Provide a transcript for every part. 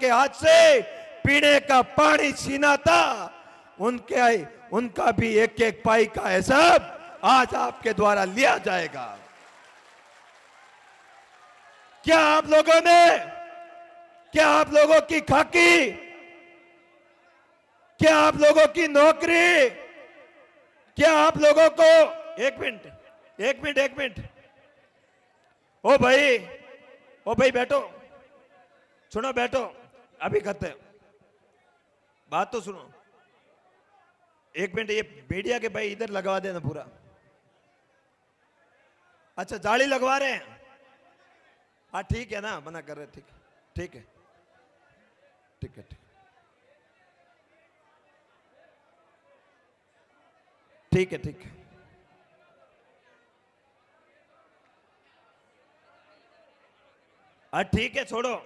हाथ से पीने का पानी छीना था, उनका भी एक एक पाई का हिसाब आज आपके द्वारा लिया जाएगा। क्या आप लोगों की खाकी, क्या आप लोगों की नौकरी, क्या आप लोगों को एक मिनट ओ भाई बैठो, सुनो, बैठो, अभी करते हैं बात तो सुनो। एक मिनट, ये मीडिया के भाई इधर लगवा देना पूरा। अच्छा, जाली लगवा रहे हैं? हाँ ठीक है ना, मना कर रहे, ठीक है। ठीक है, छोड़ो।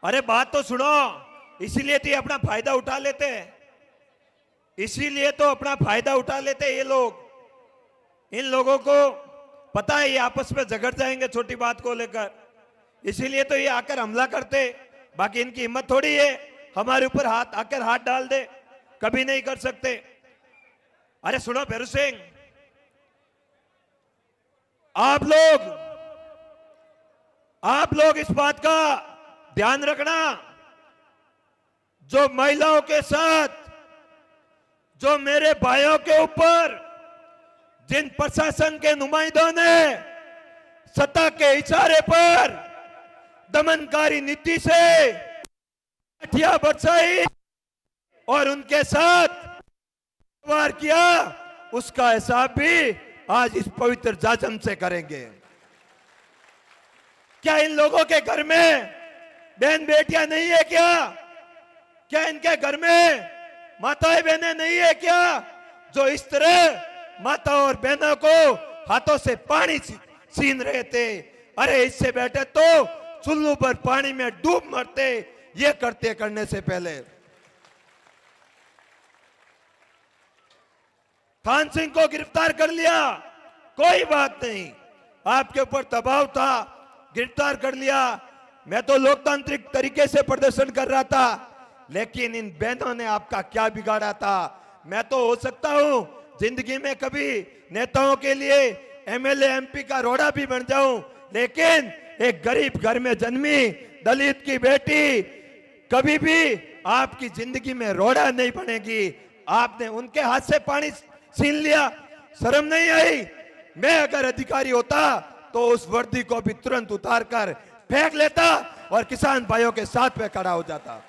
अरे बात तो सुनो, इसीलिए तो ये अपना फायदा उठा लेते हैं, ये लोग। इन लोगों को पता है ये आपस में झगड़ जाएंगे छोटी बात को लेकर, इसीलिए तो ये आकर हमला करते। बाकी इनकी हिम्मत थोड़ी है हमारे ऊपर आकर हाथ डाल दे, कभी नहीं कर सकते। अरे सुनो भैरू सिंह, आप लोग इस बात का ध्यान रखना, जो महिलाओं के साथ, जो मेरे भाइयों के ऊपर जिन प्रशासन के नुमाइंदों ने सत्ता के इशारे पर दमनकारी नीति से लाठियां बरसाई और उनके साथ वार किया, उसका हिसाब भी आज इस पवित्र जाजम से करेंगे। क्या इन लोगों के घर में बहन बेटियां नहीं है क्या इनके घर में माताएं बहनें नहीं है क्या, जो इस तरह माता और बहनों को हाथों से पानी छीन रहे थे? अरे इससे बेटे तो चुल्लू पर पानी में डूब मरते, ये करने से पहले। खान सिंह को गिरफ्तार कर लिया, कोई बात नहीं, आपके ऊपर दबाव था, गिरफ्तार कर लिया। मैं तो लोकतांत्रिक तरीके से प्रदर्शन कर रहा था, लेकिन इन बहनों ने आपका क्या बिगाड़ा था? मैं तो हो सकता हूं जिंदगी में कभी नेताओं के लिए एमएलए एमपी का रोड़ा भी बन जाऊं, लेकिन एक गरीब घर में जन्मी दलित की बेटी कभी भी आपकी जिंदगी में रोड़ा नहीं बनेगी। आपने उनके हाथ से पानी छीन लिया, शर्म नहीं आई? मैं अगर अधिकारी होता तो उस वर्दी को भी तुरंत उतार कर फेंक लेता और किसान भाइयों के साथ में खड़ा हो जाता।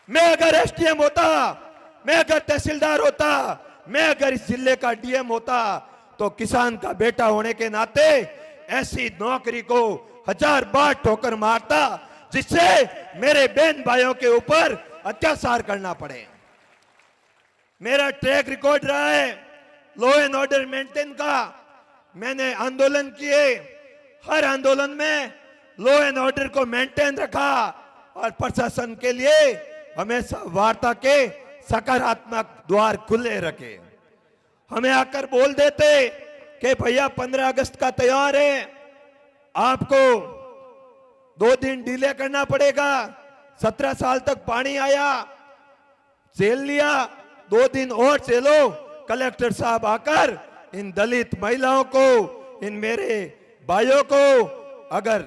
मैं अगर एसडीएम होता, मैं अगर तहसीलदार होता, मैं अगर इस जिले का डीएम होता, तो किसान का बेटा होने के नाते ऐसी नौकरी को 1000 बार ठोकर मारता जिससे मेरे बहन भाइयों के ऊपर अत्याचार करना पड़े। मेरा ट्रैक रिकॉर्ड रहा है लॉ एंड ऑर्डर मेंटेन का। मैंने आंदोलन किए, हर आंदोलन में लॉ एंड ऑर्डर को मेंटेन रखा और प्रशासन के लिए हमेशा वार्ता के सकारात्मक द्वार खुले रखे। हमें आकर बोल देते कि भैया 15 अगस्त का त्योहार है, आपको 2 दिन डिले करना पड़ेगा। 17 साल तक पानी आया, झेल लिया, 2 दिन और झेलो। कलेक्टर साहब आकर इन दलित महिलाओं को, इन मेरे भाइयों को अगर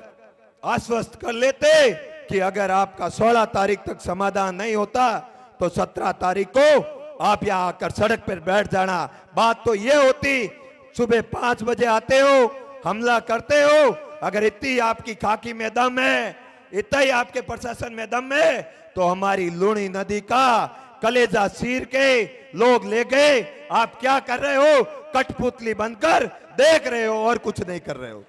आश्वस्त कर लेते कि अगर आपका 16 तारीख तक समाधान नहीं होता तो 17 तारीख को आप यहां आकर सड़क पर बैठ जाना। बात तो ये होती, सुबह 5 बजे आते हो, हमला करते हो। अगर इतनी आपकी खाकी में दम है, इतना ही आपके प्रशासन में दम है, तो हमारी लूणी नदी का कलेजा चीर के लोग ले गए। आप क्या कर रहे हो? कठपुतली बनकर देख रहे हो और कुछ नहीं कर रहे हो।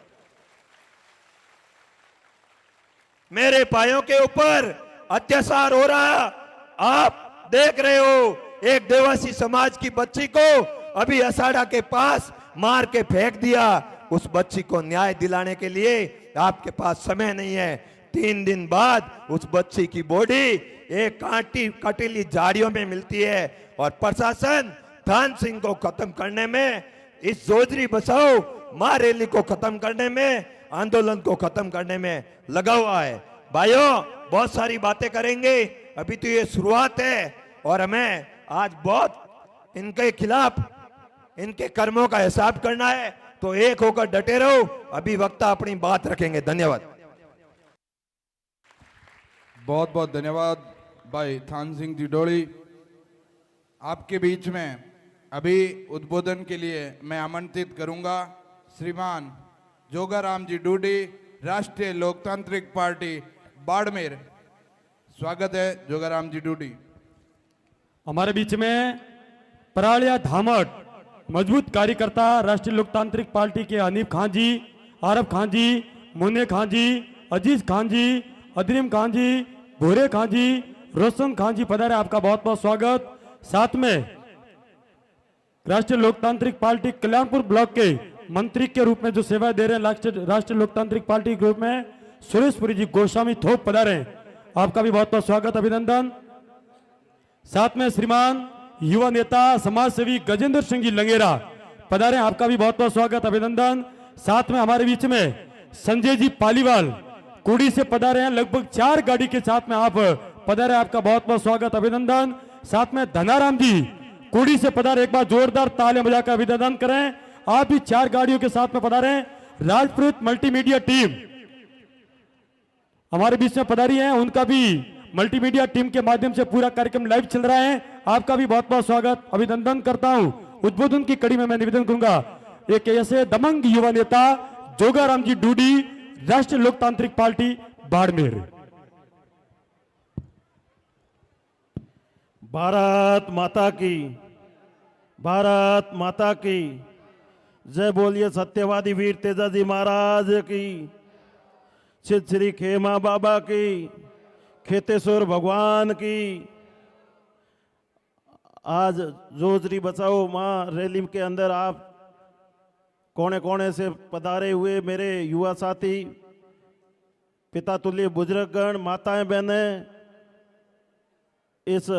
मेरे भाइयों के ऊपर अत्याचार हो रहा, आप देख रहे हो। एक देवासी समाज की बच्ची को अभी असाड़ा के पास मार के फेंक दिया। उस बच्ची को न्याय दिलाने के लिए आपके पास समय नहीं है। 3 दिन बाद उस बच्ची की बॉडी एक कटीली झाड़ियों में मिलती है और प्रशासन खान सिंह को खत्म करने में, इस जोजरी बचाओ मां रैली को खत्म करने में, आंदोलन को खत्म करने में लगा हुआ है। भाइयों, बहुत सारी बातें करेंगे, अभी तो ये शुरुआत है और हमें आज बहुत इनके खिलाफ, इनके कर्मों का हिसाब करना है। तो एक होकर डटे रहो, अभी वक्ता अपनी बात रखेंगे। धन्यवाद। बहुत बहुत धन्यवाद भाई थान सिंह जी डोली। आपके बीच में अभी उद्बोधन के लिए मैं आमंत्रित करूंगा श्रीमान जोगाराम जी डूडी, राष्ट्रीय लोकतांत्रिक पार्टी बाड़मेर। स्वागत है जोगाराम जी डूडी। हमारे बीच में परालिया धामट मजबूत कार्यकर्ता राष्ट्रीय लोकतांत्रिक पार्टी के हनीफ खान जी, आरब खान जी, मुन्ने खान जी, अजीज खान जी, अदरीम खान जी, भोरे खान जी, रोशन खान जी पधारे, आपका बहुत बहुत स्वागत। साथ में राष्ट्रीय लोकतांत्रिक पार्टी कल्याणपुर ब्लॉक के मंत्री के रूप में जो सेवा दे रहे हैं राष्ट्रीय लोकतांत्रिक पार्टी के रूप में सुरेशपुरी जी गोस्वामी थोप पधारे, आपका भी बहुत बहुत स्वागत, अभिनंदन। साथ में श्रीमान युवा नेता समाज सेवी गजेंद्र सिंह जी लंगेरा पधारे, आपका भी बहुत बहुत स्वागत, अभिनंदन। साथ में हमारे बीच में संजय जी पालीवाल कुड़ी से पधारे हैं, लगभग 4 गाड़ी के साथ में आप पधारे, आपका बहुत बहुत स्वागत, अभिनंदन। साथ में धनाराम जी कुड़ी से पधारे, एक बार जोरदार तालियां बजाकर अभिनंदन करें, आप भी 4 गाड़ियों के साथ में पधारे। राजपूत मल्टीमीडिया टीम हमारे बीच में पधारी है, उनका भी मल्टीमीडिया टीम के माध्यम से पूरा कार्यक्रम लाइव चल रहा है, आपका भी बहुत बहुत स्वागत, अभिनंदन करता हूं। उद्बोधन की कड़ी में मैं निवेदन करूंगा एक ऐसे दमंग युवा नेता जोगाराम जी डूडी, राष्ट्रीय लोकतांत्रिक पार्टी बाड़मेर। भारत माता की, भारत माता की जय बोलिए। सत्यवादी वीर तेजाजी महाराज की, श्री खेमा बाबा की, खेतेश्वर भगवान की। आज जोजरी बचाओ माँ रैली के अंदर आप कोने कोने से पधारे हुए मेरे युवा साथी, पिता तुल्य बुजुर्गगण, माताएं बहनें, इस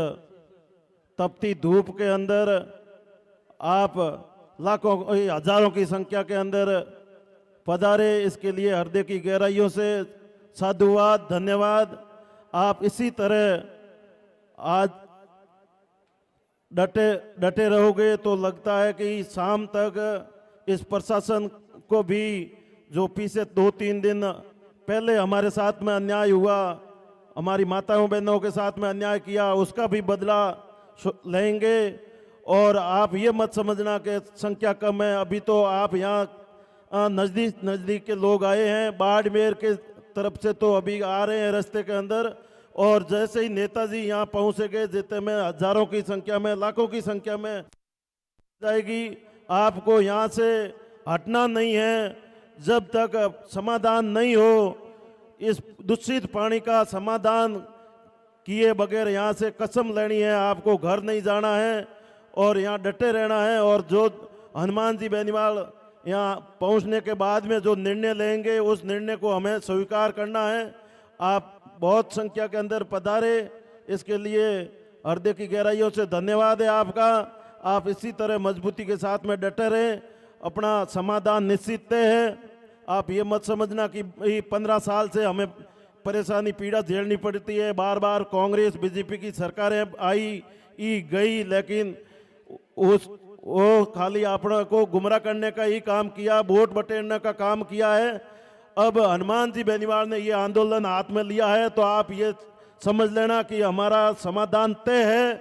तपती धूप के अंदर आप लाखों हजारों की संख्या के अंदर पधारे, इसके लिए हृदय की गहराइयों से साधुवाद, धन्यवाद। आप इसी तरह आज डटे रहोगे तो लगता है कि शाम तक इस प्रशासन को भी, जो पीछे 2-3 दिन पहले हमारे साथ में अन्याय हुआ, हमारी माताओं बहनों के साथ में अन्याय किया, उसका भी बदला लेंगे। और आप ये मत समझना कि संख्या कम है, अभी तो आप यहाँ नज़दीक के लोग आए हैं, बाड़मेर के तरफ से तो अभी आ रहे हैं रास्ते के अंदर, और जैसे ही नेताजी यहाँ पहुँचेंगे जितने में हजारों की संख्या में, लाखों की संख्या में जाएगी। आपको यहाँ से हटना नहीं है जब तक समाधान नहीं हो, इस दूषित पानी का समाधान किए बगैर यहाँ से कसम लेनी है, आपको घर नहीं जाना है और यहाँ डटे रहना है। और जो हनुमान जी बेनीवाल यहाँ पहुँचने के बाद में जो निर्णय लेंगे, उस निर्णय को हमें स्वीकार करना है। आप बहुत संख्या के अंदर पधारे, इसके लिए हृदय की गहराइयों से धन्यवाद है आपका। आप इसी तरह मजबूती के साथ में डटे रहें, अपना समाधान निश्चित तय है। आप ये मत समझना कि 15 साल से हमें परेशानी पीड़ा झेलनी पड़ती है, बार बार कांग्रेस बीजेपी की सरकारें आई गई, लेकिन वो खाली अपना को गुमराह करने का ही काम किया, वोट बटेरने का काम किया है। अब हनुमान जी बेनीवाल ने ये आंदोलन हाथ में लिया है, तो आप ये समझ लेना कि हमारा समाधान तय है,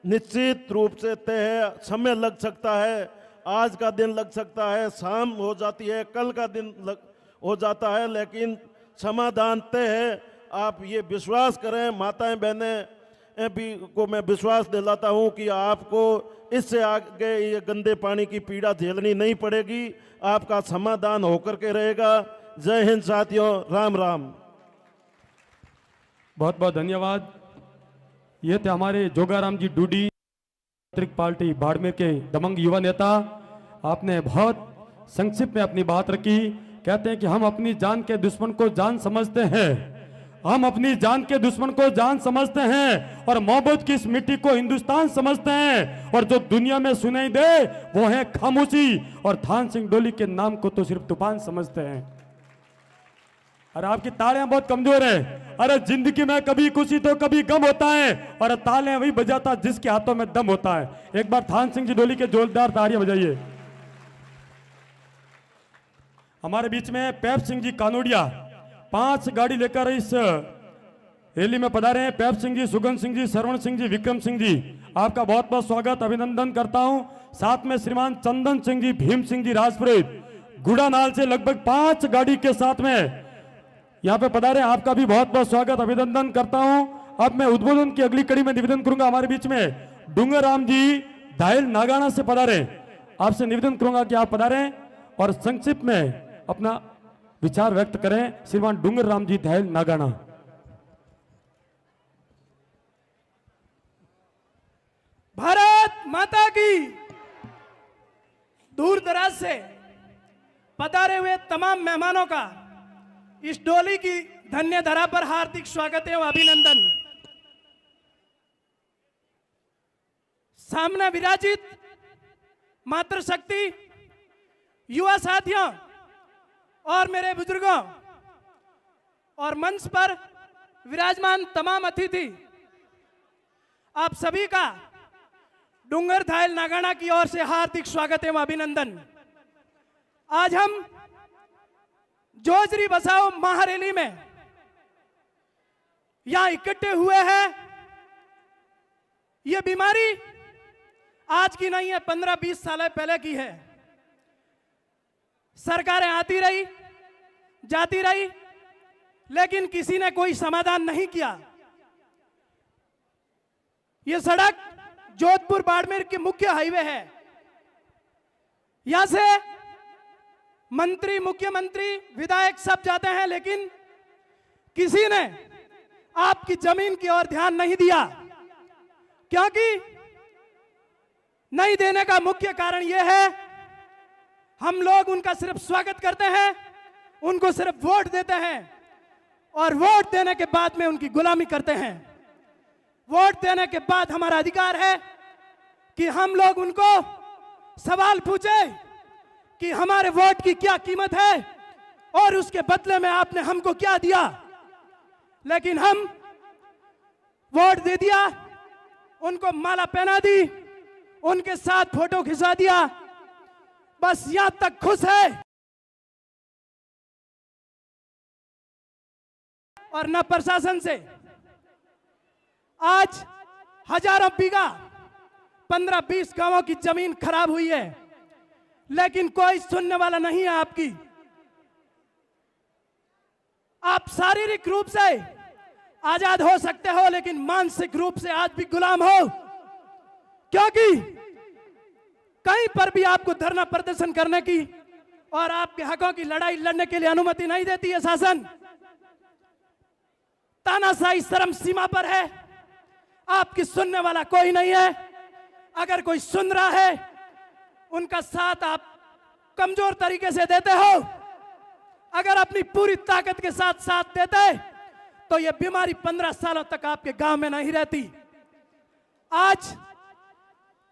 निश्चित रूप से तय है। समय लग सकता है, आज का दिन लग सकता है, शाम हो जाती है, कल का दिन हो जाता है, लेकिन समाधान तय है। आप ये विश्वास करें, माताएं बहनें भी को मैं विश्वास दिलाता हूं कि आपको इससे आगे ये गंदे पानी की पीड़ा झेलनी नहीं पड़ेगी, आपका समाधान होकर के रहेगा। जय हिंद साथियों, राम राम। बहुत बहुत धन्यवाद। ये थे हमारे जोगाराम जी डूडी, पार्टी बाड़मेर के दमंग युवा नेता। आपने बहुत संक्षिप्त में अपनी बात रखी। कहते हैं कि हम अपनी जान के दुश्मन को जान समझते हैं, हम अपनी जान के दुश्मन को जान समझते हैं और मोहब्बत की इस मिट्टी को हिंदुस्तान समझते हैं, और जो दुनिया में सुनाई दे वो है खामोशी, और थान सिंह डोली के नाम को तो सिर्फ तूफान समझते हैं। अरे आपकी तालियां बहुत कमजोर है। अरे जिंदगी में कभी खुशी तो कभी गम होता है, और तालियां वही बजाता जिसके हाथों में दम होता है। एक बार थान सिंह जी डोली के जोरदार तालियां बजाइए। हमारे बीच में पैप सिंह जी कानोडिया 5 गाड़ी लेकर इस रैली में पधारे हैं। पैप सिंह जी, सुगन सिंह जी, सरवण सिंह जी, विक्रम सिंह जी, आपका बहुत बहुत स्वागत अभिनंदन करता हूं। साथ में श्रीमान चंदन सिंह जी, भीम सिंह जी राजपुरोहित गुड़ानाल से लगभग 5 गाड़ी के साथ में यहाँ पे पधारे, आपका भी बहुत बहुत स्वागत अभिनंदन करता हूं। अब मैं उद्बोधन की अगली कड़ी में निवेदन करूंगा। हमारे बीच में डूंगर राम जी धायल नागाना से पधारे, आपसे निवेदन करूंगा कि आप पधारे और संक्षिप्त में अपना विचार व्यक्त करें। श्रीमान डूंगर राम जी धायल नागाना। भारत माता की। दूर दराज से पधारे हुए तमाम मेहमानों का इस डोली की धन्य धरा पर हार्दिक स्वागत एवं अभिनंदन। सामने विराजित मातृशक्ति, युवा साथियों और मेरे बुजुर्गों, और मंच पर विराजमान तमाम अतिथि, आप सभी का डूंगर धायल नागाना की ओर से हार्दिक स्वागत एवं अभिनंदन। आज हम जोजरी बसाओ महारैली में यहां इकट्ठे हुए हैं। यह बीमारी आज की नहीं है, 15-20 साल पहले की है। सरकारें आती रही, जाती रही, लेकिन किसी ने कोई समाधान नहीं किया। यह सड़क जोधपुर बाड़मेर की मुख्य हाईवे है। यहां से मंत्री, मुख्यमंत्री, विधायक सब जाते हैं, लेकिन किसी ने आपकी जमीन की ओर ध्यान नहीं दिया। क्योंकि नहीं देने का मुख्य कारण यह है, हम लोग उनका सिर्फ स्वागत करते हैं, उनको सिर्फ वोट देते हैं, और वोट देने के बाद में उनकी गुलामी करते हैं। वोट देने के बाद हमारा अधिकार है कि हम लोग उनको सवाल पूछे कि हमारे वोट की क्या कीमत है और उसके बदले में आपने हमको क्या दिया। लेकिन हम वोट दे दिया, उनको माला पहना दी, उनके साथ फोटो खिंचा दिया, बस यहां तक खुश है। और न प्रशासन से आज हजारों बीघा 15-20 गांवों की जमीन खराब हुई है, लेकिन कोई सुनने वाला नहीं है आपकी। आप शारीरिक रूप से आजाद हो सकते हो, लेकिन मानसिक रूप से आज भी गुलाम हो। क्योंकि कहीं पर भी आपको धरना प्रदर्शन करने की और आपके हकों की लड़ाई लड़ने के लिए अनुमति नहीं देती है शासन। तानाशाही शर्म सीमा पर है, आपकी सुनने वाला कोई नहीं है। अगर कोई सुन रहा है, उनका साथ आप कमजोर तरीके से देते हो। अगर अपनी पूरी ताकत के साथ साथ देते तो यह बीमारी 15 सालों तक आपके गांव में नहीं रहती। आज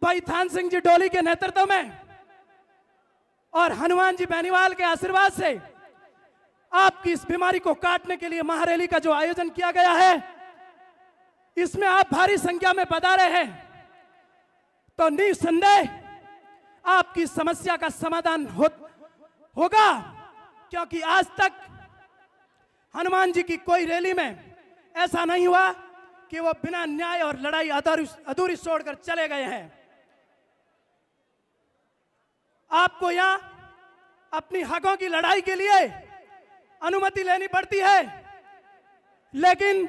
भाई थान सिंह जी डोली के नेतृत्व में और हनुमान जी बेनीवाल के आशीर्वाद से आपकी इस बीमारी को काटने के लिए महारैली का जो आयोजन किया गया है, इसमें आप भारी संख्या में पधारे हैं, तो निसंदेह आपकी समस्या का समाधान होगा। क्योंकि आज तक हनुमान जी की कोई रैली में ऐसा नहीं हुआ कि वो बिना न्याय और लड़ाई अधूरी छोड़कर चले गए हैं। आपको यहां अपनी हकों की लड़ाई के लिए अनुमति लेनी पड़ती है, लेकिन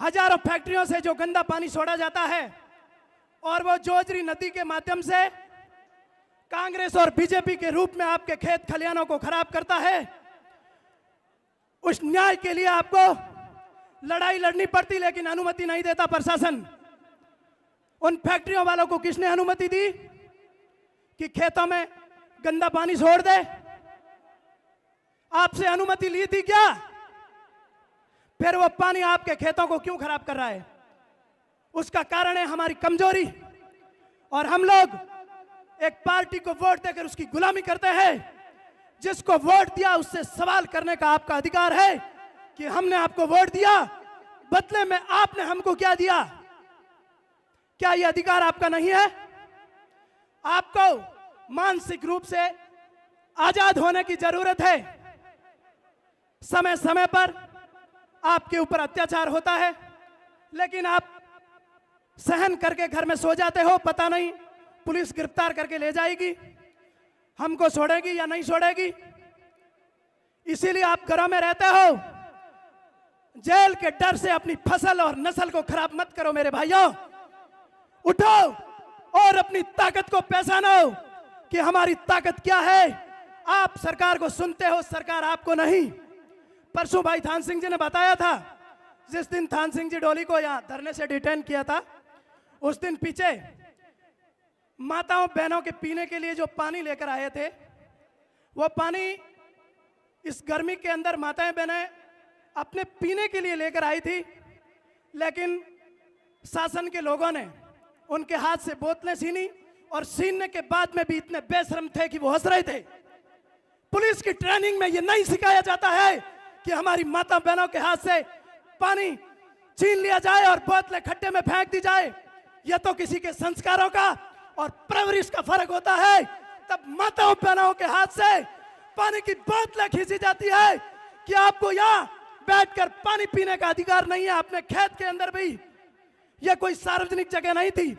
हजारों फैक्ट्रियों से जो गंदा पानी छोड़ा जाता है और वो जोजरी नदी के माध्यम से कांग्रेस और बीजेपी के रूप में आपके खेत खलिहानों को खराब करता है, उस न्याय के लिए आपको लड़ाई लड़नी पड़ती, लेकिन अनुमति नहीं देता प्रशासन। उन फैक्ट्रियों वालों को किसने अनुमति दी कि खेतों में गंदा पानी छोड़ दे? आपसे अनुमति ली थी क्या? फिर वो पानी आपके खेतों को क्यों खराब कर रहा है? उसका कारण है हमारी कमजोरी। और हम लोग एक पार्टी को वोट देकर उसकी गुलामी करते हैं। जिसको वोट दिया उससे सवाल करने का आपका अधिकार है कि हमने आपको वोट दिया, बदले में आपने हमको क्या दिया? क्या यह अधिकार आपका नहीं है? आपको मानसिक रूप से आजाद होने की जरूरत है। समय समय पर आपके ऊपर अत्याचार होता है, लेकिन आप सहन करके घर में सो जाते हो। पता नहीं पुलिस गिरफ्तार करके ले जाएगी, हमको छोड़ेगी या नहीं छोड़ेगी। इसीलिए आप घरों में रहते हो। जेल के डर से अपनी फसल और नस्ल को खराब मत करो मेरे भाइयों। उठो और अपनी ताकत को पहचानो कि हमारी ताकत क्या है। आप सरकार को सुनते हो, सरकार आपको नहीं। परसों भाई थान सिंह जी ने बताया था, जिस दिन थान सिंह जी डोली को यहां धरने से डिटेन किया था, उस दिन पीछे माताओं बहनों के पीने के लिए जो पानी लेकर आए थे, वो पानी इस गर्मी के अंदर माताएं बहनें अपने पीने के लिए लेकर आई थी, लेकिन शासन के लोगों ने उनके हाथ से बोतलें छीनी और छीनने के बाद में भी इतने बेशर्म थे कि वो हंस रहे थे। पुलिस की ट्रेनिंग में ये नहीं सिखाया जाता है कि हमारी माता बहनों के हाथ से पानी छीन लिया जाए और बोतलें खड्डे में फेंक दी जाए। यह तो किसी के संस्कारों का और परवरिश का फर्क होता है। तब माताओं बहनों के हाथ से पानी की बोतलें खींची जाती है कि आपको यहाँ बैठकर पानी पीने का अधिकार नहीं है। अपने खेत के अंदर भी, यह कोई सार्वजनिक जगह नहीं थी,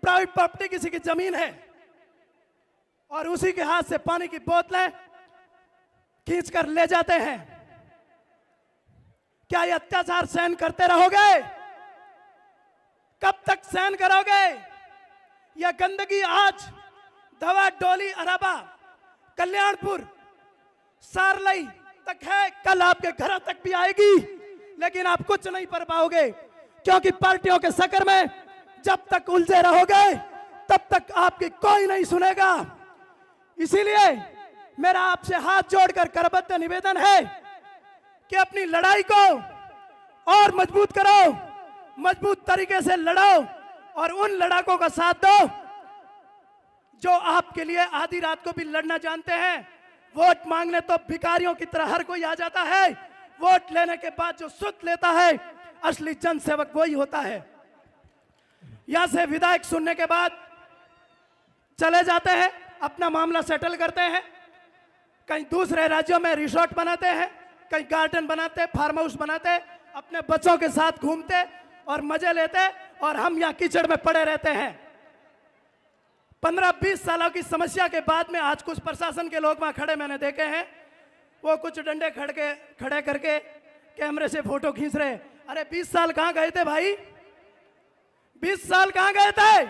प्राइवेट प्रॉपर्टी, किसी की जमीन है, और उसी के हाथ से पानी की बोतलें खींचकर ले जाते हैं। क्या यह अत्याचार सहन करते रहोगे? कब तक सहन करोगे? यह गंदगी आज धवा, डोली, अराबा, कल्याणपुर, सारलई तक है, कल आपके घरों तक भी आएगी, लेकिन आप कुछ नहीं कर पाओगे, क्योंकि पार्टियों के चक्कर में जब तक उलझे रहोगे तब तक आपकी कोई नहीं सुनेगा। इसीलिए मेरा आपसे हाथ जोड़कर करबद्ध निवेदन है कि अपनी लड़ाई को और मजबूत करो, मजबूत तरीके से लड़ो और उन लड़ाकों का साथ दो जो आपके लिए आधी रात को भी लड़ना जानते हैं। वोट मांगने तो भिखारियों की तरह हर कोई आ जाता है, वोट लेने के बाद जो सुध लेता है असली जनसेवक वही होता है। यहां से विधायक सुनने के बाद चले जाते हैं, अपना मामला सेटल करते हैं, कहीं दूसरे राज्यों में रिसोर्ट बनाते हैं, कहीं गार्डन बनाते, फार्म हाउस बनाते, अपने बच्चों के साथ घूमते और मजे लेते, और हम यहाँ कीचड़ में पड़े रहते हैं। 15-20 सालों की समस्या के बाद में आज कुछ प्रशासन के लोग वहां खड़े मैंने देखे हैं, वो कुछ डंडे खड़े करके कैमरे से फोटो खींच रहे। अरे 20 साल कहां गए थे भाई? 20 साल कहां गए थे?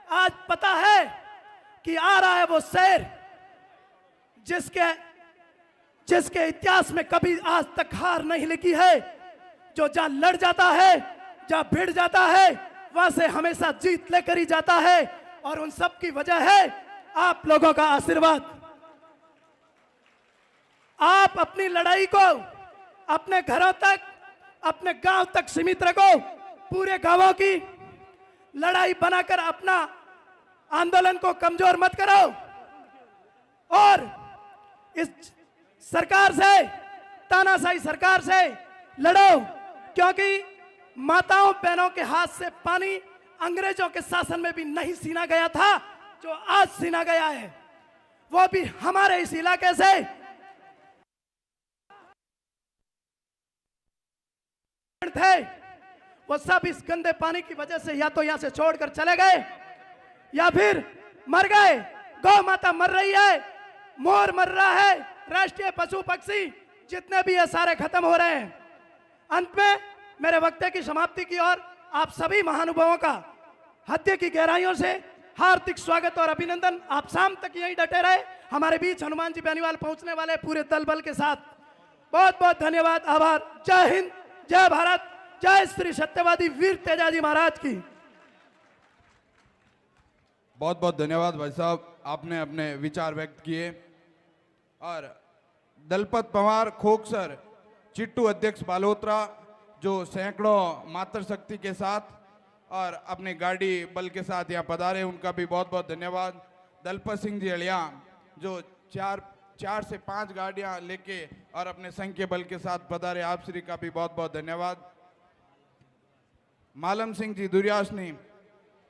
आज पता है कि आ रहा है वो शेर जिसके इतिहास में कभी आज तक हार नहीं लिखी है, जो जहां लड़ जाता है, जहां भिड़ जाता है, वहां से हमेशा जीत लेकर ही जाता है। और उन सब की वजह है आप लोगों का आशीर्वाद। आप अपनी लड़ाई को अपने घरों तक, अपने गांव तक सीमित रखो, पूरे गांवों की लड़ाई बनाकर अपना आंदोलन को कमजोर मत करो, और इस सरकार से, तानाशाही सरकार से लड़ो, क्योंकि माताओं बहनों के हाथ से पानी अंग्रेजों के शासन में भी नहीं छीना गया था जो आज छीना गया है, वो भी हमारे इस इलाके से। थे वो सब इस गंदे पानी की वजह से या तो यहां से छोड़कर चले गए या फिर मर गए। गौ माता मर रही है, मोर मर रहा है, राष्ट्रीय पशु पक्षी जितने भी है सारे खत्म हो रहे हैं। अंत में मेरे वक्तव्य की समाप्ति की ओर आप सभी महानुभावों का हृदय की गहराइयों से हार्दिक स्वागत और अभिनंदन। आप शाम तक यहीं डटे रहे, हमारे बीच हनुमान जी बेनीवाल पहुंचने वाले पूरे दल बल के साथ। बहुत बहुत धन्यवाद, आभार। जय हिंद, जय भारत, जय श्री सत्यवादी वीर तेजाजी महाराज की। बहुत बहुत धन्यवाद भाई साहब, आपने अपने विचार व्यक्त किए। और दलपत पवार खोखसर चिट्टू अध्यक्ष बालोत्रा जो सैकड़ों मातृशक्ति के साथ और अपनी गाड़ी बल के साथ यहाँ पधारे, उनका भी बहुत बहुत धन्यवाद। दलपत सिंह जी अलिया जो चार से 5 गाड़ियाँ लेके और अपने संघ के बल के साथ पधारे, आप श्री का भी बहुत बहुत धन्यवाद। मालम सिंह जी दुर्यासनी,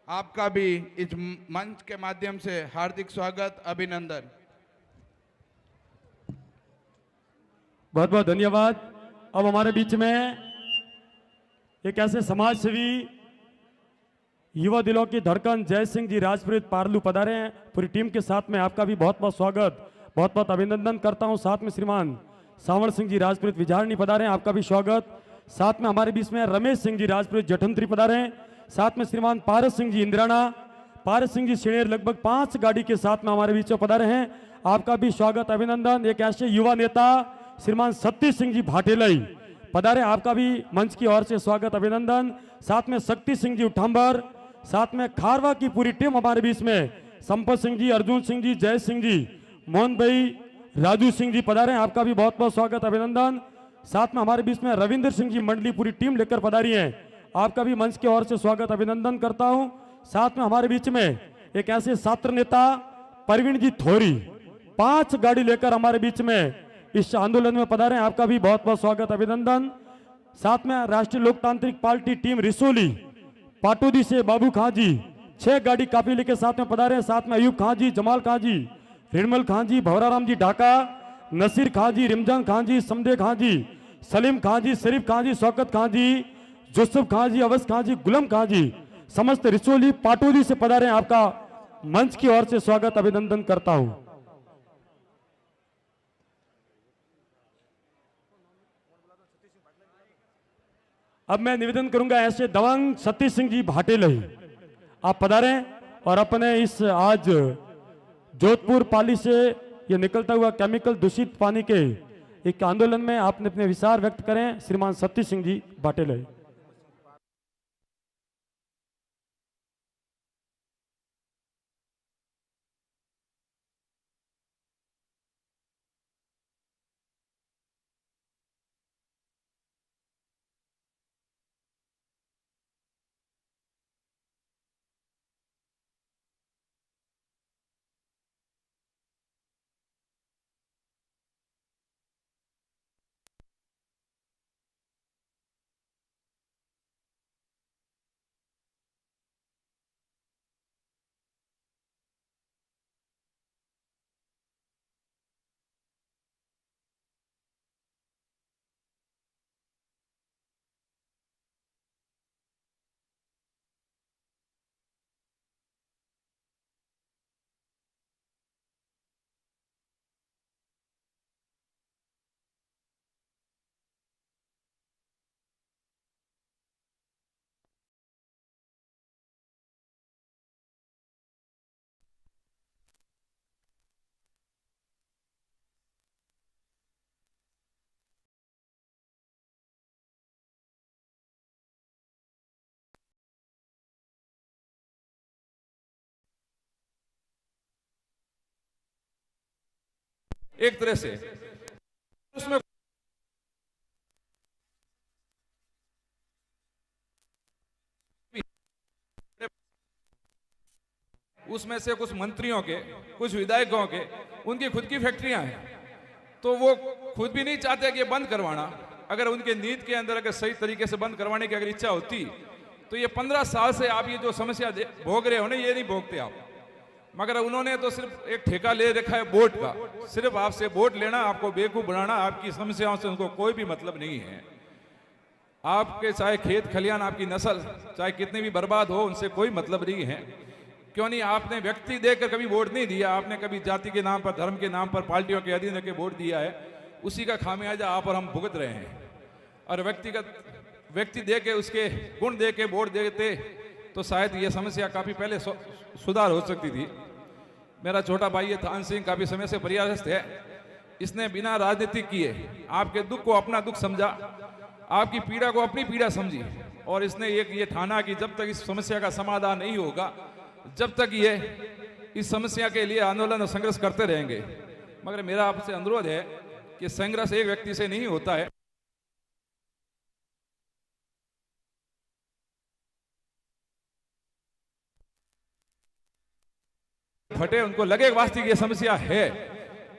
आपका भी इस मंच के माध्यम से हार्दिक स्वागत, अभिनंदन। बहुत बहुत धन्यवाद। अब हमारे बीच में एक ऐसे समाज सेवी, युवा दिलों की धड़कन जय सिंह जी राजपुरोहित पारलू पधारे हैं। पूरी टीम के साथ में आपका भी बहुत बहुत स्वागत, बहुत बहुत अभिनंदन करता हूं। साथ में श्रीमान सांवल सिंह जी राजपुरोहित विजारणी पधारे हैं, आपका भी स्वागत। साथ में हमारे बीच में रमेश सिंह जी राजपुरोहित जठंत्री पधारे हैं। साथ में श्रीमान पारस सिंह जी इंद्राना, पारस सिंह जी शेर लगभग 5 गाड़ी के साथ में हमारे बीच में पधारे हैं, आपका भी स्वागत, अभिनंदन। एक ऐसे युवा नेता श्रीमान सत्ती सिंह जी भाटेलई पधारे, आपका भी मंच की ओर से स्वागत, अभिनंदन। साथ में शक्ति सिंह जी उठांबर, साथ में खारवा की पूरी टीम हमारे बीच में, संपत सिंह जी, अर्जुन सिंह जी, जय सिंह जी, मोहन भाई, राजू सिंह जी पधारे, आपका भी बहुत बहुत स्वागत, अभिनंदन। साथ में हमारे बीच में रविंद्र सिंह जी मंडली पूरी टीम लेकर पधारी हैं, आपका भी मंच की ओर से स्वागत, अभिनंदन करता हूं। साथ में हमारे बीच में एक ऐसे छात्र नेता प्रवीण जी थोरी 5 गाड़ी लेकर हमारे बीच में इस आंदोलन में पधारे, आपका भी बहुत बहुत स्वागत, अभिनंदन। साथ में राष्ट्रीय लोकतांत्रिक पार्टी टीम रिसोली पाटोदी से बाबू खां जी 6 गाड़ी काफिले के साथ में पधारे। साथ में अयूब खां जी, जमाल खां जी, हिरमल खां जी, भवराराम जी ढाका, नसीर खां जी, रिमजान खां जी, समदे खां जी, सलीम खां जी, शरीफ खां जी, शौकत खां जी, जोसेफ खां जी, अवस खां जी, गुलम खां जी, समस्त रिसोली पाटोदी से पधारे, आपका मंच की ओर से स्वागत, अभिनंदन करता हूं। अब मैं निवेदन करूंगा ऐसे दबंग सतीश सिंह जी भाटेलई, आप पधारें और अपने इस आज जोधपुर पाली से ये निकलता हुआ केमिकल दूषित पानी के एक आंदोलन में आपने अपने विचार व्यक्त करें। श्रीमान सतीश सिंह जी भाटेलई। एक तरह से उसमें से कुछ मंत्रियों के, कुछ विधायकों के, उनकी खुद की फैक्ट्रियां हैं, तो वो खुद भी नहीं चाहते कि ये बंद करवाना। अगर उनके नीति के अंदर अगर सही तरीके से बंद करवाने की अगर इच्छा होती तो ये 15 साल से आप ये जो समस्या भोग रहे हो ना, ये नहीं भोगते आप। मगर उन्होंने तो सिर्फ एक ठेका ले रखा है वोट का, सिर्फ आपसे वोट लेना, आपको बेवकूफ बनाना, आपकी समस्याओं से उनको कोई भी मतलब नहीं है। आपके चाहे खेत खलियान, आपकी नस्ल चाहे कितनी भी बर्बाद हो, उनसे कोई मतलब नहीं है। क्यों नहीं? आपने व्यक्ति देकर कभी वोट नहीं दिया, आपने कभी जाति के नाम पर, धर्म के नाम पर पार्टियों के अधीन के वोट दिया है, उसी का खामियाजा आप और हम भुगत रहे हैं। और व्यक्ति दे के, उसके गुण दे के वोट देते तो शायद ये समस्या काफी पहले सुधार हो सकती थी। मेरा छोटा भाई ये थान सिंह काफी समय से प्रयासरत है, इसने बिना राजनीति किए आपके दुख को अपना दुख समझा, आपकी पीड़ा को अपनी पीड़ा समझी, और इसने ये ठाना कि जब तक इस समस्या का समाधान नहीं होगा, जब तक ये इस समस्या के लिए आंदोलन और संघर्ष करते रहेंगे। मगर मेरा आपसे अनुरोध है कि संघर्ष एक व्यक्ति से नहीं होता है, फटे, उनको लगे वास्तविक ये समस्या है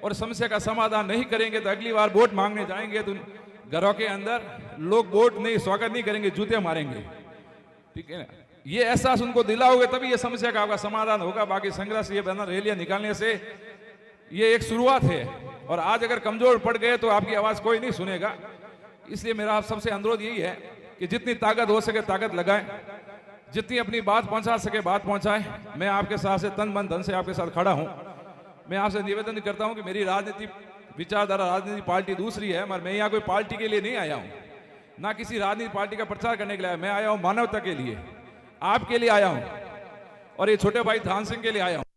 और समस्या का समाधान नहीं करेंगे तो अगली बार वोट मांगने जाएंगे तो घरों के अंदर लोग वोट नहीं, स्वागत नहीं करेंगे, जूते मारेंगे। ठीक है ना, ये एहसास उनको दिलाओगे तभी ये समस्या का आपका समाधान होगा। बाकी संघर्ष ये बैनर रैलियां निकालने से ये एक शुरुआत है और आज अगर कमजोर पड़ गए तो आपकी आवाज कोई नहीं सुनेगा। इसलिए मेरा आप सबसे अनुरोध यही है कि जितनी ताकत हो सके ताकत लगाएं, जितनी अपनी बात पहुंचा सके बात पहुंचाएं। मैं आपके साथ से तन मन धन से आपके साथ खड़ा हूं। मैं आपसे निवेदन करता हूं कि मेरी राजनीति विचारधारा, राजनीति पार्टी दूसरी है, मगर मैं यहाँ कोई पार्टी के लिए नहीं आया हूं, ना किसी राजनीति पार्टी का प्रचार करने के लिए आया। मैं आया हूं मानवता के लिए, आपके लिए आया हूं और ये छोटे भाई थान सिंह के लिए आया हूं।